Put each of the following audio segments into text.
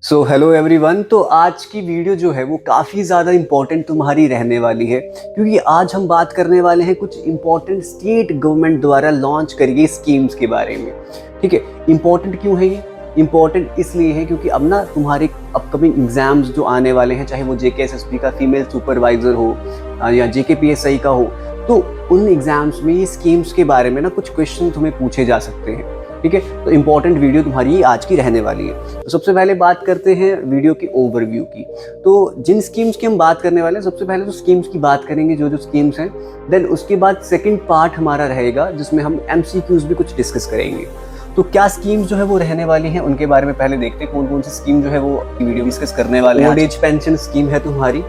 So hello everyone. तो आज की वीडियो जो है वो काफ़ी ज़्यादा इम्पोर्टेंट तुम्हारी रहने वाली है, क्योंकि आज हम बात करने वाले हैं कुछ इम्पोर्टेंट स्टेट गवर्नमेंट द्वारा लॉन्च करी गई स्कीम्स के बारे में। ठीक है, इम्पोर्टेंट क्यों है ये? इम्पोर्टेंट इसलिए है क्योंकि अब ना तुम्हारे अपकमिंग एग्जाम्स जो आने वाले हैं, चाहे वो JKSSB का फीमेल सुपरवाइजर हो या JKPSI का हो, तो उन एग्जाम्स में ये स्कीम्स के बारे में ना कुछ क्वेश्चन तुम्हें पूछे जा सकते हैं। ठीक है, तो इम्पोर्टेंट वीडियो तुम्हारी आज की रहने वाली है। तो सबसे पहले बात करते हैं वीडियो की ओवरव्यू की। तो जिन स्कीम्स की हम बात करने वाले हैं, सबसे पहले तो स्कीम्स की बात करेंगे, जो जो स्कीम्स हैं। देन उसके बाद सेकंड पार्ट हमारा रहेगा जिसमें हम MCQs भी कुछ डिस्कस करेंगे। तो क्या स्कीम्स जो है वो रहने वाली हैं उनके बारे में पहले देखते हैं, कौन कौन सी स्कीम जो है वो वीडियो डिस्कस करने वाले हैं। ओल्ड एज पेंशन स्कीम है तुम्हारी,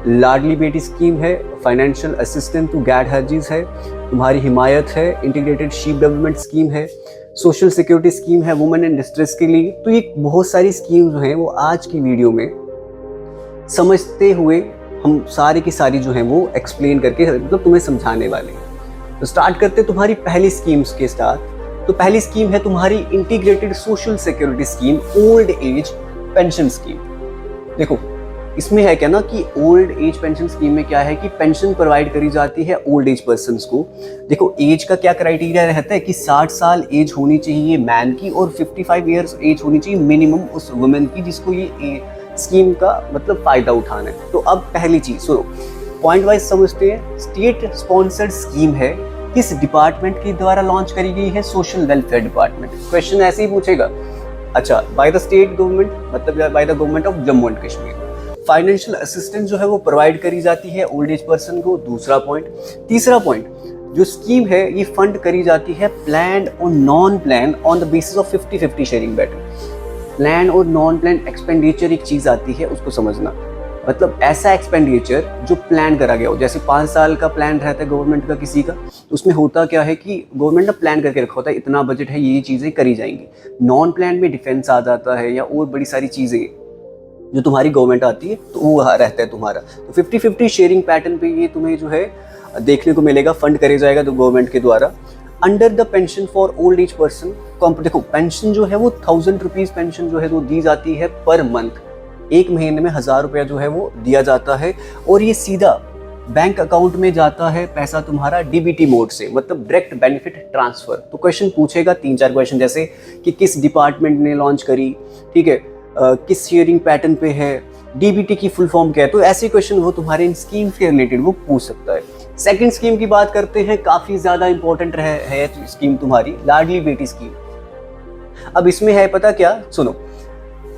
लाडली बेटी स्कीम है, फाइनेंशियल असिस्टेंट टू गैड हर्जीज है, तुम्हारी हिमायत है, इंटीग्रेटेड शीप डेवलपमेंट स्कीम है, सोशल सिक्योरिटी स्कीम है वुमेन इन डिस्ट्रेस के लिए। तो ये बहुत सारी स्कीम जो हैं वो आज की वीडियो में समझते हुए हम सारी की सारी जो हैं वो एक्सप्लेन करके मतलब तुम्हें समझाने वाले हैं। तो स्टार्ट करते तुम्हारी पहली स्कीम्स के साथ। तो पहली स्कीम है तुम्हारी integrated social security scheme, old age pension scheme. देखो इसमें है क्या ना कि ओल्ड एज पेंशन स्कीम में क्या है कि पेंशन प्रोवाइड करी जाती है ओल्ड एज पर्सन को। देखो एज का क्या क्राइटेरिया रहता है कि 60 साल एज होनी चाहिए मैन की और 55 ईयर्स एज होनी चाहिए मिनिमम उस वुमेन की जिसको ये स्कीम का मतलब फायदा उठाना है। तो अब पहली चीज सुनो, पॉइंट वाइज समझते हैं। स्टेट स्पॉन्सर्ड स्कीम है, किस डिपार्टमेंट के द्वारा लॉन्च करी गई है? Social welfare department. क्वेश्चन ऐसे ही पूछेगा, अच्छा बाय द स्टेट गवर्नमेंट मतलब by the government of Jammu and Kashmir. Financial assistance जो है वो प्रोवाइड करी जाती है ओल्ड एज पर्सन को, दूसरा पॉइंट। तीसरा पॉइंट, जो स्कीम है ये फंड करी जाती है प्लान और non plan on the basis of 50-50 sharing बैटर। प्लान और नॉन प्लान एक्सपेंडिचर एक चीज आती है, उसको समझना। मतलब ऐसा एक्सपेंडिचर जो प्लान करा गया हो, जैसे 5 साल का प्लान रहता है गवर्नमेंट का किसी का, तो उसमें होता क्या है कि गवर्नमेंट ने प्लान करके रखा होता है इतना बजट है, ये चीजें करी जाएंगी। नॉन प्लान में डिफेंस आ जाता है या और बड़ी सारी चीजें जो तुम्हारी गवर्नमेंट आती है, तो वो रहता है तुम्हारा। तो 50-50 शेयरिंग पैटर्न पे ये तुम्हें जो है देखने को मिलेगा, फंड करे जाएगा तो गवर्नमेंट के द्वारा। Under the pension for old age person, देखो पेंशन जो है वो 1000 रुपीज पेंशन जो है वो दी जाती है पर मंथ। एक महीने में 1000 रुपया जो है वो दिया जाता है और ये सीधा बैंक अकाउंट में जाता है पैसा तुम्हारा DBT मोड से, मतलब डायरेक्ट बेनिफिट ट्रांसफर। तो क्वेश्चन पूछेगा 3-4 क्वेश्चन, जैसे कि किस डिपार्टमेंट ने लॉन्च करी, ठीक है, किस शेयरिंग पैटर्न पे है, DBT की फुल फॉर्म क्या है। तो ऐसे क्वेश्चन वो तुम्हारे इन स्कीम के रिलेटेड वो पूछ सकता है। सेकंड स्कीम की बात करते हैं, काफी ज्यादा इंपॉर्टेंट है स्कीम तुम्हारी, लाडली बेटी स्कीम। अब इसमें है पता क्या, सुनो,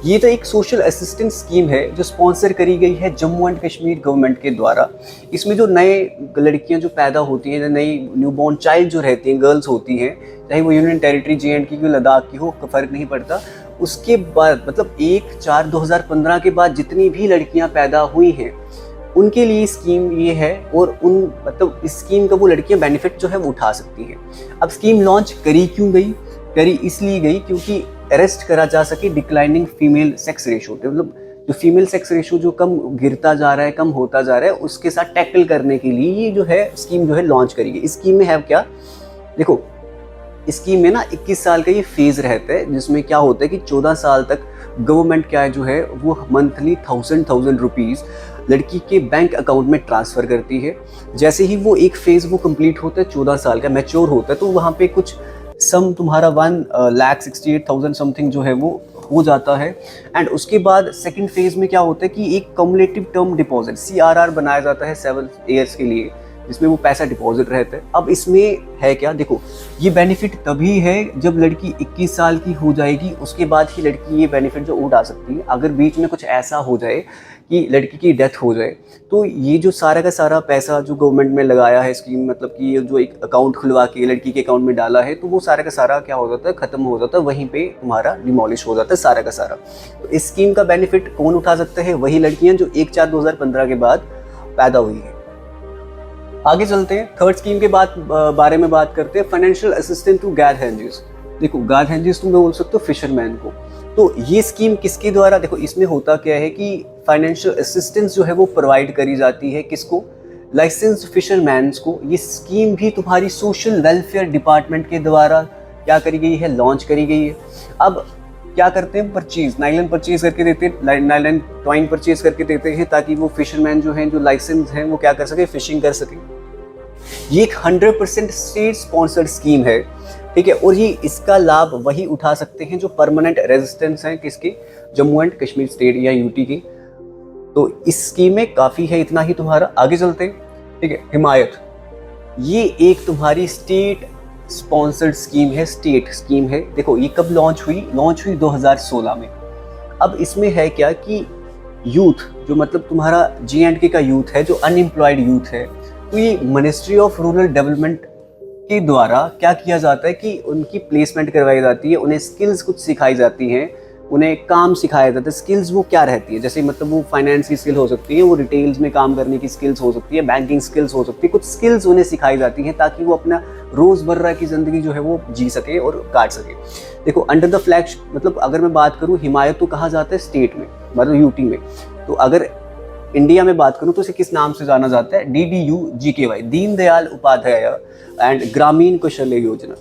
ये तो एक सोशल असिस्टेंस स्कीम है जो स्पॉन्सर करी गई है जम्मू एंड कश्मीर गवर्नमेंट के द्वारा। इसमें जो नए लड़कियां जो पैदा होती हैं, नई न्यूबॉर्न चाइल्ड जो रहती हैं, गर्ल्स होती हैं, चाहे वो यूनियन टेरिटरी JNK की लद्दाख की हो, फर्क नहीं पड़ता। उसके बाद मतलब 1/4/2015 के बाद जितनी भी लड़कियां पैदा हुई हैं उनके लिए स्कीम ये है, और उन मतलब इस स्कीम का वो लड़कियां बेनिफिट जो है वो उठा सकती हैं। अब स्कीम लॉन्च करी क्यों गई? करी इसलिए गई क्योंकि अरेस्ट करा जा सके डिक्लाइनिंग फीमेल सेक्स रेशो, मतलब जो फीमेल सेक्स रेशो जो कम गिरता जा रहा है, कम होता जा रहा है, उसके साथ टैकल करने के लिए ये जो है स्कीम जो है लॉन्च करी गई। इस स्कीम में है क्या, देखो स्कीम में ना 21 साल का ये फेज रहता है, जिसमें क्या होता है कि 14 साल तक गवर्नमेंट क्या है जो है वो मंथली 1000 रुपीज लड़की के बैंक अकाउंट में ट्रांसफर करती है। जैसे ही वो एक फेज वो कंप्लीट होता है, 14 साल का मैच्योर होता है, तो वहाँ पे कुछ सम तुम्हारा 1,68,000 समथिंग जो है वो हो जाता है। एंड उसके बाद सेकंड फेज में क्या होता है कि एक कम्युलेटिव टर्म डिपॉजिट CRR बनाया जाता है 7 ईयर्स के लिए, जिसमें वो पैसा डिपॉजिट रहता है। अब इसमें है क्या, देखो ये बेनिफिट तभी है जब लड़की 21 साल की हो जाएगी, उसके बाद ही लड़की ये बेनिफिट जो उठा सकती है। अगर बीच में कुछ ऐसा हो जाए कि लड़की की डेथ हो जाए, तो ये जो सारा का सारा पैसा जो गवर्नमेंट में लगाया है स्कीम, मतलब कि ये जो एक अकाउंट खुलवा के लड़की के अकाउंट में डाला है, तो वो सारा का सारा क्या हो जाता है, खत्म हो जाता है, वहीं पे तुम्हारा डिमोलिश हो जाता है सारा का सारा। तो इस स्कीम का बेनिफिट कौन उठा सकते हैं? वही लड़कियां जो 1/4/2015 के बाद पैदा हुई है। आगे चलते हैं, थर्ड स्कीम के बारे में बात करते हैं, फाइनेंशियल असिस्टेंट टू गैड हैंडीज। देखो गैड हैंडीज तुम बोल सकते हो फिशरमैन को। तो ये स्कीम किसके द्वारा, देखो इसमें होता क्या है कि फाइनेंशियल असिस्टेंस जो है वो प्रोवाइड करी जाती है किसको, लाइसेंस फिशरमैन्स को। ये स्कीम भी तुम्हारी सोशल वेलफेयर डिपार्टमेंट के द्वारा क्या करी गई है, लॉन्च करी गई है। अब क्या करते हैं, परचेज नाइलन परचेज करके देते हैं, नाइलन टॉइन परचेज करके देते हैं ताकि वो फिशरमैन जो हैं, जो लाइसेंस हैं, वो क्या कर सके, फिशिंग कर सके। ये एक 100% स्टेट स्पॉन्सर्ड स्कीम है, ठीक है। और ये इसका लाभ वही उठा सकते हैं जो परमानेंट रेजिडेंट्स हैं, किसकी, जम्मू एंड कश्मीर स्टेट या यूटी की। तो इस स्कीम में काफ़ी है, इतना ही तुम्हारा। आगे चलते हैं, ठीक है। हिमायत, ये एक तुम्हारी स्टेट स्पॉन्सर्ड स्कीम है, स्टेट स्कीम है। देखो ये कब लॉन्च हुई 2016 में। अब इसमें है क्या कि यूथ जो मतलब तुम्हारा J&K का यूथ है, जो अनएम्प्लॉयड यूथ है, तो ये मिनिस्ट्री ऑफ रूरल डेवलपमेंट के द्वारा क्या किया जाता है कि उनकी प्लेसमेंट करवाई जाती है, उन्हें स्किल्स कुछ सिखाई जाती हैं, उन्हें काम सिखाया जाता है। स्किल्स वो क्या रहती है, जैसे मतलब वो फाइनेंस की स्किल हो सकती है, वो रिटेल्स में काम करने की स्किल्स हो सकती है, बैंकिंग स्किल्स हो सकती है, कुछ स्किल्स उन्हें सिखाई जाती हैं ताकि वो अपना रोज़मर्रा की ज़िंदगी जो है वो जी सके और काट सके। देखो अंडर द फ्लैग, मतलब अगर मैं बात करूँ, हिमायत तो कहा जाता है स्टेट में, मतलब यूटी में। तो अगर इंडिया में बात करूं तो इसे किस नाम से जाना जाता है, DDU-GKY, दीनदयाल उपाध्याय एंड ग्रामीण कौशल्य योजना।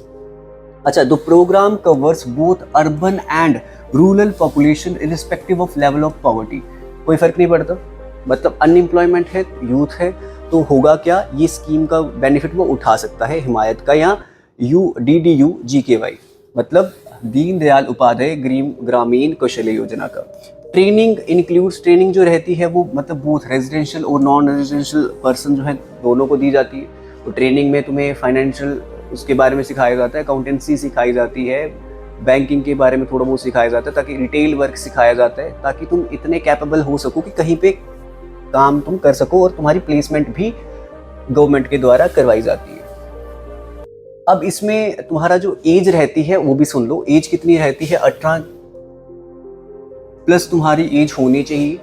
अच्छा, the program covers both urban and rural population irrespective of level of poverty. कोई फर्क नहीं पड़ता, मतलब अनएम्प्लॉयमेंट है, यूथ है, तो होगा क्या, ये स्कीम का बेनिफिट वो उठा सकता है हिमायत का, या DDU-GKY मतलब दीनदयाल उपाध्याय ग्रामीण कौशल्य योजना का। ट्रेनिंग इंक्लूड्स, ट्रेनिंग जो रहती है वो मतलब बोथ रेजिडेंशियल और नॉन रेजिडेंशियल पर्सन जो है दोनों को दी जाती है। तो ट्रेनिंग में तुम्हें फाइनेंशियल उसके बारे में सिखाया जाता है, अकाउंटेंसी सिखाई जाती है, बैंकिंग के बारे में थोड़ा बहुत सिखाया जाता है, ताकि रिटेल वर्क सिखाया जाता है, ताकि तुम इतने कैपेबल हो सको कि कहीं पे काम तुम कर सको, और तुम्हारी प्लेसमेंट भी गवर्नमेंट के द्वारा करवाई जाती है। अब इसमें तुम्हारा जो एज रहती है वो भी सुन लो, एज कितनी रहती है, 18 प्लस तुम्हारी एज होनी चाहिए।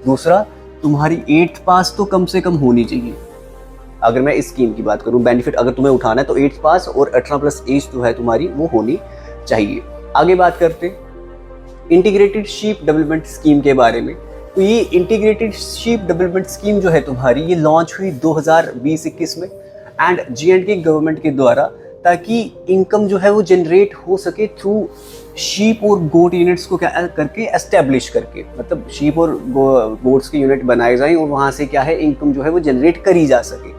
दूसरा, तुम्हारी 8th पास तो कम से कम होनी चाहिए। अगर मैं इस स्कीम की बात करूं, बेनिफिट अगर तुम्हें उठाना है तो 8th पास और 18 प्लस एज जो है तुम्हारी वो होनी चाहिए। आगे बात करते हैं इंटीग्रेटेड शीप डेवलपमेंट स्कीम के बारे में। तो ये इंटीग्रेटेड शीप डेवलपमेंट स्कीम जो है तुम्हारी, ये लॉन्च हुई 2020-21 में एंड J&K गवर्नमेंट के द्वारा, ताकि इनकम जो है वो जनरेट हो सके थ्रू शीप और गोट यूनिट्स को क्या करके एस्टेब्लिश करके, मतलब शीप और गोट्स के यूनिट बनाए जाएं और वहाँ से क्या है इनकम जो है वो जनरेट करी जा सके,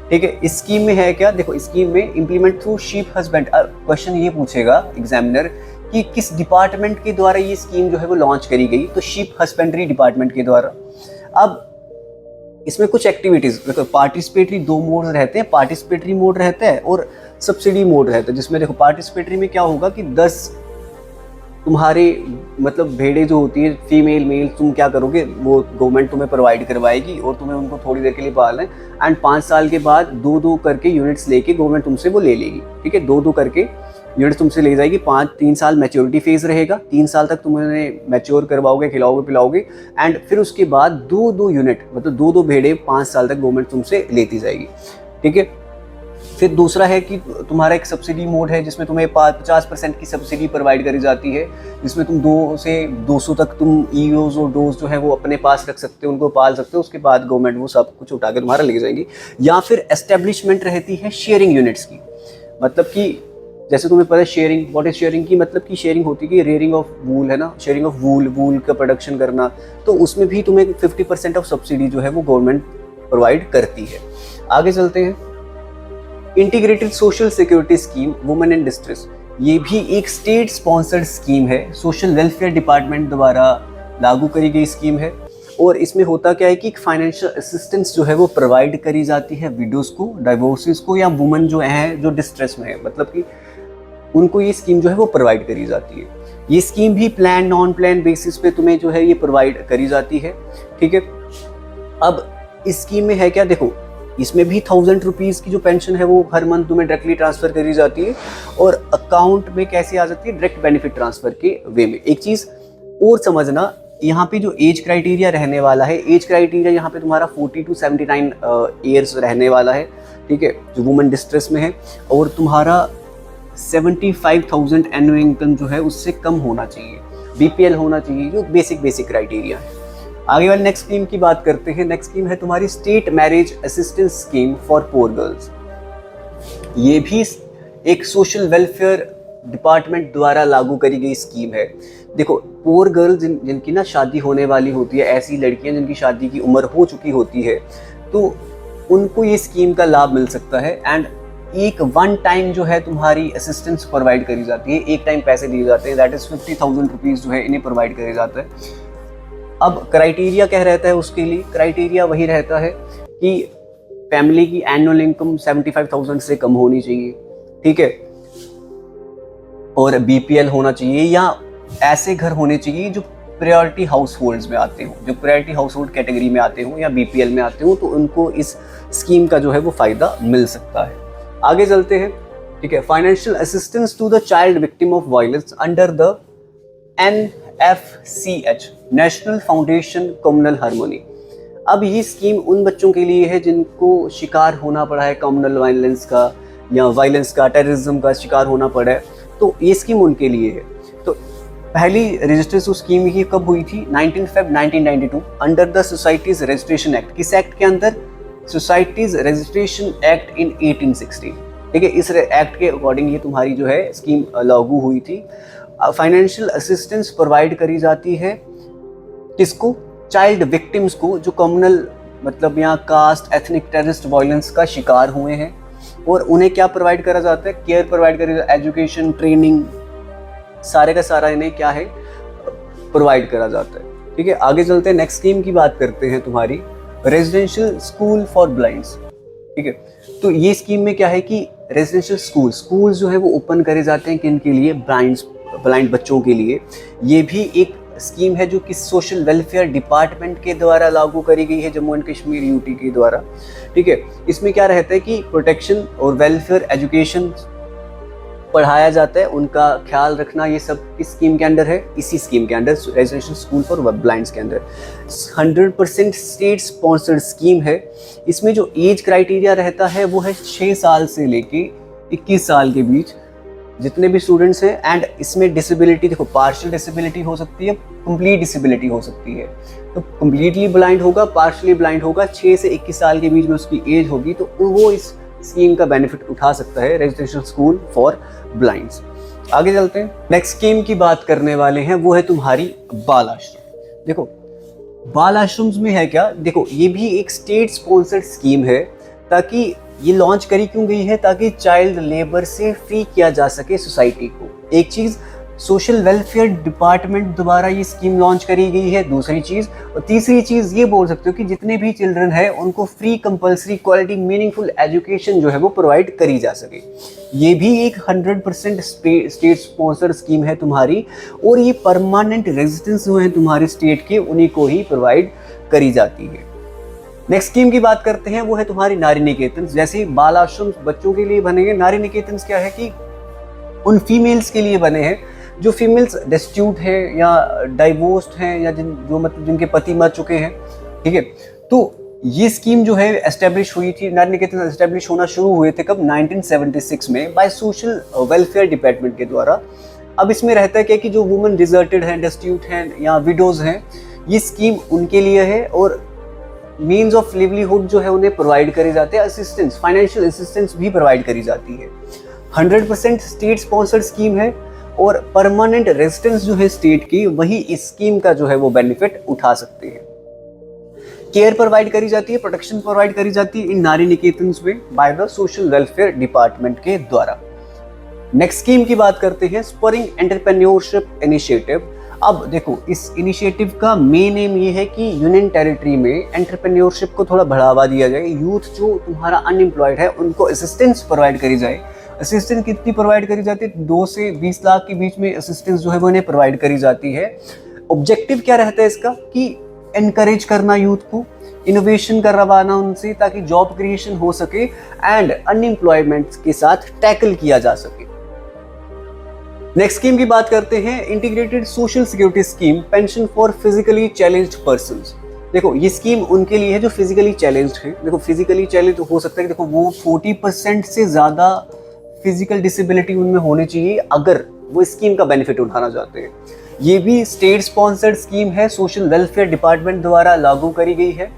ठीक है। इस स्कीम में है क्या, देखो इस स्कीम में implement through sheep husband. Question ये पूछेगा एग्जामिनर कि किस डिपार्टमेंट के द्वारा ये स्कीम जो है वो लॉन्च करी गई, तो शीप हस्बेंड्री डिपार्टमेंट के द्वारा। अब इसमें कुछ एक्टिविटीज, देखो पार्टिसिपेटरी 2 मोड रहते हैं, पार्टिसिपेटरी मोड रहता है और सब्सिडी मोड रहता है। जिसमें देखो पार्टिसिपेटरी में क्या होगा कि 10 तुम्हारे मतलब भेड़े जो होती है, फीमेल मेल, तुम क्या करोगे, वो गवर्नमेंट तुम्हें प्रोवाइड करवाएगी और तुम्हें उनको थोड़ी देर के लिए पालना है एंड 5 साल के बाद 2-2 करके यूनिट्स लेके गवर्नमेंट तुमसे वो ले लेगी, ठीक है। 2-2 करके यूनिट्स तुमसे ले जाएगी। 3 साल मैच्योरिटी फेज रहेगा, 3 साल तक तुम उन्हें मैच्योर करवाओगे, खिलाओगे पिलाओगे एंड फिर उसके बाद 2-2 यूनिट मतलब 2-2 भेड़े 5 साल तक गवर्नमेंट तुमसे लेती जाएगी, ठीक है। फिर दूसरा है कि तुम्हारा एक सब्सिडी मोड है जिसमें तुम्हें 50% की सब्सिडी प्रोवाइड करी जाती है, जिसमें तुम 2 से 200 तक तुम ईओज और डोज जो है वो अपने पास रख सकते हो, उनको पाल सकते हो। उसके बाद गवर्नमेंट वो सब कुछ उठा के तुम्हारा ले जाएगी। या फिर एस्टेब्लिशमेंट रहती है शेयरिंग यूनिट्स की, मतलब कि जैसे तुम्हें पता है शेयरिंग, व्हाट इज शेयरिंग की, मतलब कि शेयरिंग होती है कि रेयरिंग ऑफ वूल है ना, शेयरिंग ऑफ वूल का प्रोडक्शन करना, तो उसमें भी तुम्हें 50% ऑफ सब्सिडी जो है वो गवर्नमेंट प्रोवाइड करती है। आगे चलते हैं, integrated social security scheme women in distress. ये भी एक स्टेट स्पॉन्सर्ड स्कीम है, सोशल वेलफेयर डिपार्टमेंट द्वारा लागू करी गई स्कीम है। और इसमें होता क्या है कि फाइनेंशियल असिस्टेंस जो है वो प्रोवाइड करी जाती है विडोज को, डाइवोर्सेस को, या वुमेन जो है जो डिस्ट्रेस में है, मतलब कि उनको ये स्कीम जो है वो प्रोवाइड करी जाती है। ये स्कीम भी प्लान नॉन प्लान बेसिस पे तुम्हें जो है ये प्रोवाइड करी जाती है, ठीक है। अब इस स्कीम में है क्या, देखो इसमें भी 1000 रुपीज़ की जो पेंशन है वो हर मंथ तुम्हें डायरेक्टली ट्रांसफर करी जाती है और अकाउंट में कैसे आ जाती है, डायरेक्ट बेनिफिट ट्रांसफर के वे में। एक चीज़ और समझना, यहाँ पे जो एज क्राइटेरिया रहने वाला है, एज क्राइटेरिया यहाँ पे तुम्हारा 40 to 79 ईयर्स रहने वाला है, ठीक है, जो वुमेन डिस्ट्रेस में है। और तुम्हारा 75,000 एनुअल इनकम जो है उससे कम होना चाहिए, BPL होना चाहिए, जो बेसिक क्राइटेरिया है। आगे वाली नेक्स्ट स्कीम की बात करते हैं। नेक्स्ट स्कीम है तुम्हारी state marriage assistance scheme for poor girls. ये भी एक सोशल वेलफेयर डिपार्टमेंट द्वारा लागू करी गई स्कीम है। देखो, पुअर गर्ल जिनकी ना शादी होने वाली होती है, ऐसी लड़कियां जिनकी शादी की उम्र हो चुकी होती है, तो उनको ये स्कीम का लाभ मिल सकता है। एंड एक वन टाइम जो है तुम्हारी असिस्टेंस प्रोवाइड करी जाती है, एक टाइम पैसे दिए जाते हैं, दैट इज 50,000 रुपीज़ जो है इन्हें प्रोवाइड करे जाता है। अब क्राइटेरिया क्या रहता है उसके लिए? क्राइटेरिया वही रहता है कि फैमिली की एनुअल इनकम 75,000 से कम होनी चाहिए, ठीक है, और बीपीएल होना चाहिए या ऐसे घर होने चाहिए जो प्रायोरिटी हाउस होल्ड्स में आते हों, जो प्रायोरिटी हाउस होल्ड कैटेगरी में आते हों या बीपीएल में आते हों, तो उनको इस स्कीम का जो है वो फ़ायदा मिल सकता है। आगे चलते हैं, ठीक है। Financial assistance to the child victim of violence under the NFCH, national foundation communal harmony. अब ये स्कीम उन बच्चों के लिए है जिनको शिकार होना पड़ा है कम्युनल वायलेंस का या वायलेंस का, टेररिज्म का शिकार होना पड़ा है, तो ये स्कीम उनके लिए है। तो पहली रजिस्ट्रेशन उस स्कीम की कब हुई थी? 19 Feb 1992 under the societies registration act. किस एक्ट के अंदर? सोसाइटीज रजिस्ट्रेशन एक्ट इन 1860, ठीक है। इस एक्ट के अकॉर्डिंग ये तुम्हारी जो है स्कीम लागू हुई थी। फाइनेंशियल असिस्टेंस प्रोवाइड करी जाती है किसको? चाइल्ड विक्टिम्स को, जो कम्युनल मतलब यहाँ कास्ट एथनिक टेररिस्ट वायलेंस का शिकार हुए हैं, और उन्हें क्या प्रोवाइड करा जाता है? केयर प्रोवाइड करी जाती है, एजुकेशन, ट्रेनिंग, सारे का सारा इन्हें क्या है प्रोवाइड करा जाता है, ठीक है। आगे चलते हैं, नेक्स्ट स्कीम की बात करते हैं तुम्हारी रेजिडेंशियल स्कूल फॉर ब्लाइंड्स, ठीक है। तो ये स्कीम में क्या है कि रेजिडेंशियल स्कूल जो है वो ओपन करे जाते हैं किन के लिए? ब्लाइंड बच्चों के लिए। ये भी एक स्कीम है जो कि सोशल वेलफेयर डिपार्टमेंट के द्वारा लागू करी गई है, जम्मू एंड कश्मीर यूटी के द्वारा, ठीक है। इसमें क्या रहता है कि प्रोटेक्शन और वेलफेयर एजुकेशन पढ़ाया जाता है, उनका ख्याल रखना, ये सब किस स्कीम के अंडर है? इसी स्कीम के under, residential school for blinds के अंदर। 100% स्टेट स्पॉन्सर्ड स्कीम है। इसमें जो एज क्राइटेरिया रहता है वो है 6 साल से लेके 21 साल के बीच जितने भी स्टूडेंट्स हैं। एंड इसमें डिसेबिलिटी, देखो, पार्शियल डिसेबिलिटी हो सकती है, कंप्लीट डिसेबिलिटी हो सकती है। तो कंप्लीटली ब्लाइंड होगा, पार्शियली ब्लाइंड होगा, 6 से 21 साल के बीच में उसकी एज होगी, तो वो इस स्कीम का बेनिफिट उठा सकता है, रेजिडेंशियल स्कूल फॉर ब्लाइंड्स। आगे चलते हैं, नेक्स्ट स्कीम की बात करने वाले हैं, वो है तुम्हारी बाल आश्रम। देखो, बाल आश्रम्स में है क्या? देखो, ये भी एक स्टेट स्पॉन्सर्ड स्कीम है, ताकि ये लॉन्च करी क्यों गई है? ताकि चाइल्ड लेबर से फ्री किया जा सके सोसाइटी को। एक चीज़, सोशल वेलफेयर डिपार्टमेंट द्वारा ये स्कीम लॉन्च करी गई है, दूसरी चीज़। और तीसरी चीज़ ये बोल सकते हो कि जितने भी चिल्ड्रन हैं उनको free compulsory quality meaningful education जो है वो प्रोवाइड करी जा सके। ये भी एक 100% स्टेट स्पॉन्सर्ड स्कीम है तुम्हारी, और ये परमानेंट रेजिडेंस जो है तुम्हारे स्टेट के, उन्हीं को ही प्रोवाइड करी जाती है। नेक्स्ट स्कीम की बात करते हैं, वो है तुम्हारी नारी निकेतन। जैसे ही बाल आश्रम बच्चों के लिए बनेंगे, नारी निकेतन क्या है कि उन फीमेल्स के लिए बने हैं जो फीमेल्स डेस्टिट्यूट हैं या डाइवोर्स्ड हैं या जिनके पति मर चुके हैं, ठीक है। तो ये स्कीम जो है एस्टेब्लिश हुई थी, नारी निकेतन एस्टेब्लिश होना शुरू हुए थे कब? 1976 में बाय सोशल वेलफेयर डिपार्टमेंट के द्वारा। अब इसमें रहता है क्या कि जो वुमेन डिजर्टेड हैं, डेस्टिट्यूट हैं या विडोज हैं, ये स्कीम उनके लिए है, और मीन्स ऑफ लिवलीहुड जो है उन्हें प्रोवाइड करे जाते हैं, असिस्टेंस, फाइनेंशियल असिस्टेंस भी प्रोवाइड करी जाती है। 100% स्टेट स्पॉन्सर्ड स्कीम है, और परमानेंट रेजिडेंस जो है स्टेट की, वही इस स्कीम का जो है वो बेनिफिट उठा सकते हैं। केयर प्रोवाइड करी जाती है, प्रोटेक्शन प्रोवाइड करी जाती है इन नारी निकेतन में by the social welfare department के द्वारा। नेक्स्ट स्कीम की बात करते हैं, स्परिंग एंटरप्रेन्योरशिप इनिशिएटिव। अब देखो, इस इनिशिएटिव का मेन एम ये है कि यूनियन टेरिटरी में एंटरप्रेन्योरशिप को थोड़ा बढ़ावा दिया जाए, यूथ जो तुम्हारा अनएम्प्लॉयड है उनको असिस्टेंस प्रोवाइड करी जाए। असिस्टेंस कितनी प्रोवाइड करी जाती है? 2 से 20 लाख के बीच में असिस्टेंस जो है वो इन्हें प्रोवाइड करी जाती है। ऑब्जेक्टिव क्या रहता है इसका कि एनकरेज करना यूथ को, इनोवेशन करवाना उनसे, ताकि जॉब क्रिएशन हो सके एंड अनएम्प्लॉयमेंट के साथ टैकल किया जा सके। नेक्स्ट स्कीम की बात करते हैं, integrated social security scheme pension for physically challenged persons. देखो, ये स्कीम उनके लिए है जो फिजिकली चैलेंज्ड है। देखो, फिजिकली चैलेंज हो सकता है कि देखो वो 40% से ज़्यादा फिजिकल डिसेबिलिटी उनमें होनी चाहिए अगर वो स्कीम का बेनिफिट उठाना चाहते हैं। ये भी स्टेट स्पॉन्सर्ड स्कीम है, सोशल वेलफेयर डिपार्टमेंट द्वारा लागू करी गई है।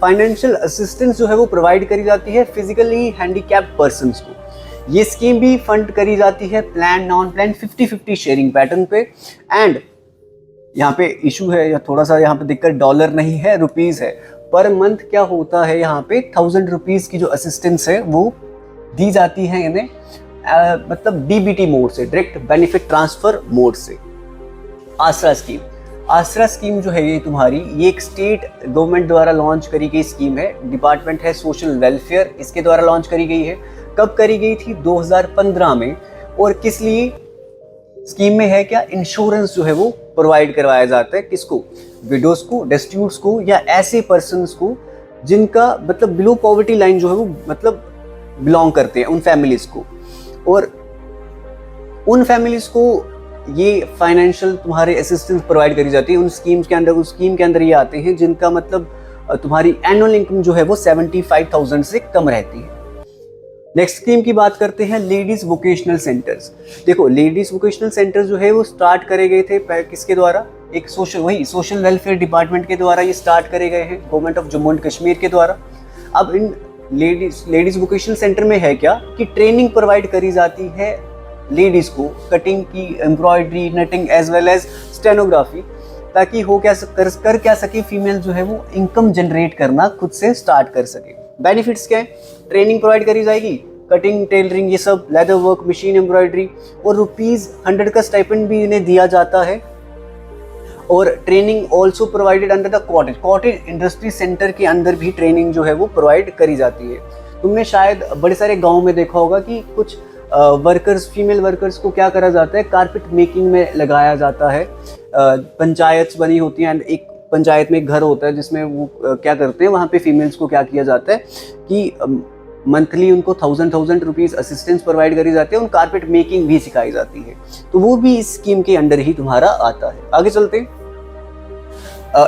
फाइनेंशियल असिस्टेंस जो है वो प्रोवाइड करी जाती है फिजिकली हैंडीकैप्ड पर्सन्स को। ये स्कीम भी फंड करी जाती है plan non plan 50-50 sharing pattern पे। एंड यहाँ पे इशू है या थोड़ा सा यहाँ पे दिक्कत, डॉलर नहीं है रुपीस है। पर मंथ क्या होता है यहाँ पे 1000 रुपीज की जो असिस्टेंस है वो दी जाती है इन्हें, मतलब डीबीटी मोड से, डायरेक्ट बेनिफिट ट्रांसफर मोड से। आसरा स्कीम, आसरा स्कीम जो है ये तुम्हारी, ये एक स्टेट गवर्नमेंट द्वारा लॉन्च करी गई स्कीम है। डिपार्टमेंट है सोशल वेलफेयर, इसके द्वारा लॉन्च करी गई है। कब करी गई थी? 2015 में। और किस लिए? स्कीम में है क्या, इंश्योरेंस जो है वो प्रोवाइड करवाया जाता है। किसको? विडोज को, डेस्टिट्यूट्स को, या ऐसे पर्सन्स को जिनका मतलब बिलो पॉवर्टी लाइन जो है वो मतलब बिलोंग करते हैं, उन फैमिलीज को। और उन फैमिलीज को ये फाइनेंशियल तुम्हारे असिस्टेंस प्रोवाइड करी जाती है उन स्कीम्स के अंदर। उस स्कीम के अंदर ये आते हैं जिनका मतलब तुम्हारी एनुअल इनकम जो है वो 75,000 से कम रहती है। नेक्स्ट स्कीम की बात करते हैं, लेडीज वोकेशनल सेंटर्स। देखो, लेडीज वोकेशनल सेंटर्स जो है वो स्टार्ट करे गए थे किसके द्वारा? एक सोशल वेलफेयर डिपार्टमेंट के द्वारा ये स्टार्ट करे गए हैं, government of Jammu and Kashmir के द्वारा। अब इन लेडीज वोकेशनल सेंटर में है क्या कि ट्रेनिंग प्रोवाइड करी जाती है लेडीज को, कटिंग की, embroidery, knitting as well as stenography, ताकि हो क्या सके फीमेल जो है वो इनकम जनरेट करना खुद से स्टार्ट कर सके। बेनिफिट्स क्या है? ट्रेनिंग प्रोवाइड करी जाएगी, कटिंग, टेलरिंग, ये सब, लेदर वर्क, मशीन एम्ब्रॉयडरी, और ₹100 का स्टाइपेंड भी इन्हें दिया जाता है। और training also provided under the cottage industry centre के अंदर भी ट्रेनिंग जो है वो प्रोवाइड करी जाती है। तुमने शायद बड़े सारे गाँव में देखा होगा कि कुछ वर्कर्स, फीमेल वर्कर्स को क्या करा जाता है, कारपेट मेकिंग में लगाया जाता है। पंचायत बनी होती है, एंड एक पंचायत में एक घर होता है जिसमें वो क्या करते हैं, वहाँ पे फीमेल्स को क्या किया जाता है कि मंथली उनको 1000 रुपीज़ असिस्टेंस प्रोवाइड करी जाती है, उन कारपेट मेकिंग भी सिखाई जाती है। तो वो भी इस स्कीम के अंडर ही तुम्हारा आता है। आगे चलते हैं,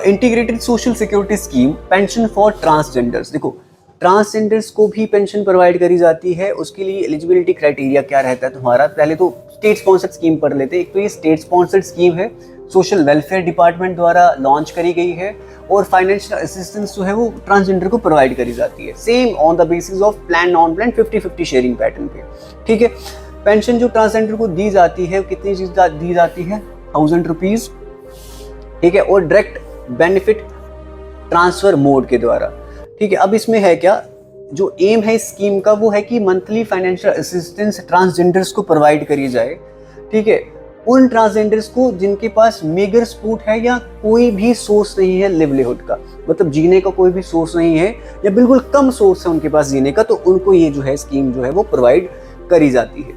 integrated social security scheme, pension for transgenders. देखो, ट्रांसजेंडर्स को भी पेंशन प्रोवाइड करी जाती है। उसके लिए एलिजिबिलिटी क्राइटेरिया क्या रहता है तुम्हारा? पहले तो स्टेट स्पॉन्सर्ड स्कीम पढ़ लेते हैं। एक तो ये स्टेट स्पॉन्सर्ड स्कीम है, सोशल वेलफेयर डिपार्टमेंट द्वारा लॉन्च करी गई है, और फाइनेंशियल असिस्टेंस जो है वो ट्रांसजेंडर को प्रोवाइड करी जाती है, same on the basis of plan non plan 50-50 sharing pattern पे। ठीक है। पेंशन जो ट्रांसजेंडर को दी जाती है, कितनी चीज दी जाती है? 1000 रुपीज। ठीक है। और डायरेक्ट बेनिफिट ट्रांसफर मोड के द्वारा। ठीक है। अब इसमें है क्या, जो एम है इस स्कीम का वो है कि मंथली फाइनेंशियल असिस्टेंस ट्रांसजेंडर्स को प्रोवाइड करी जाए। ठीक है। उन ट्रांसजेंडर्स को जिनके पास मेगर सपोर्ट है या कोई भी सोर्स नहीं है लिवलीहुड का, मतलब जीने का कोई भी सोर्स नहीं है या बिल्कुल कम सोर्स है उनके पास जीने का, तो उनको ये जो है स्कीम जो है वो प्रोवाइड करी जाती है।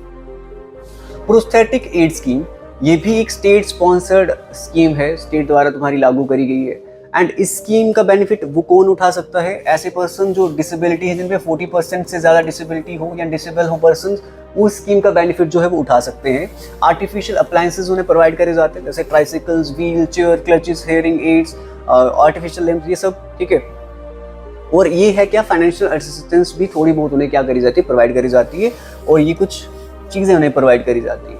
प्रोस्थेटिक एड स्कीम, ये भी एक स्टेट स्पॉन्सर्ड स्कीम है, स्टेट द्वारा तुम्हारी लागू करी गई है। एंड इस स्कीम का बेनिफिट वो कौन उठा सकता है? ऐसे पर्सन जो डिसेबिलिटी है, जिन पे 40% से ज़्यादा डिसेबिलिटी हो या डिसेबल हो पर्सन, उस स्कीम का बेनिफिट जो है वो उठा सकते हैं। आर्टिफिशियल अप्लायंसेज उन्हें प्रोवाइड करे जाते हैं, जैसे tricycles, wheelchair, clutches, hearing aids, artificial limbs, ये सब। ठीक है। और ये है क्या, फाइनेंशियल असिस्टेंस भी थोड़ी बहुत उन्हें क्या करी जाती है, प्रोवाइड करी जाती है, और ये कुछ चीज़ें उन्हें प्रोवाइड करी जाती है।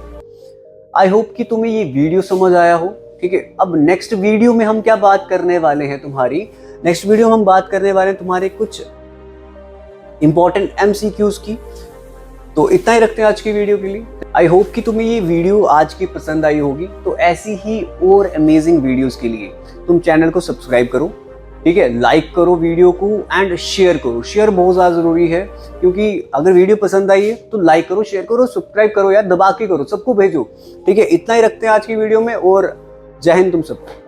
आई होप कि तुम्हें ये वीडियो समझ आया हो। ठीक है। अब नेक्स्ट वीडियो में हम क्या बात करने वाले हैं तुम्हारी, नेक्स्ट वीडियो में हम बात करने वाले हैं तुम्हारे कुछ इंपॉर्टेंट MCQs की। तो इतना ही रखते हैं आज की वीडियो के लिए। आई होप कि तुम्हें ये वीडियो आज की पसंद आई होगी। तो ऐसी ही और अमेजिंग वीडियोस के लिए तुम चैनल को सब्सक्राइब करो। ठीक है। लाइक करो वीडियो को एंड शेयर करो। शेयर बहुत ज़्यादा ज़रूरी है, क्योंकि अगर वीडियो पसंद आई है तो लाइक करो, शेयर करो, सब्सक्राइब करो यार, दबा के करो, सबको भेजो। ठीक है। इतना ही रखते हैं आज की वीडियो में, और जय हिंद तुम सबको।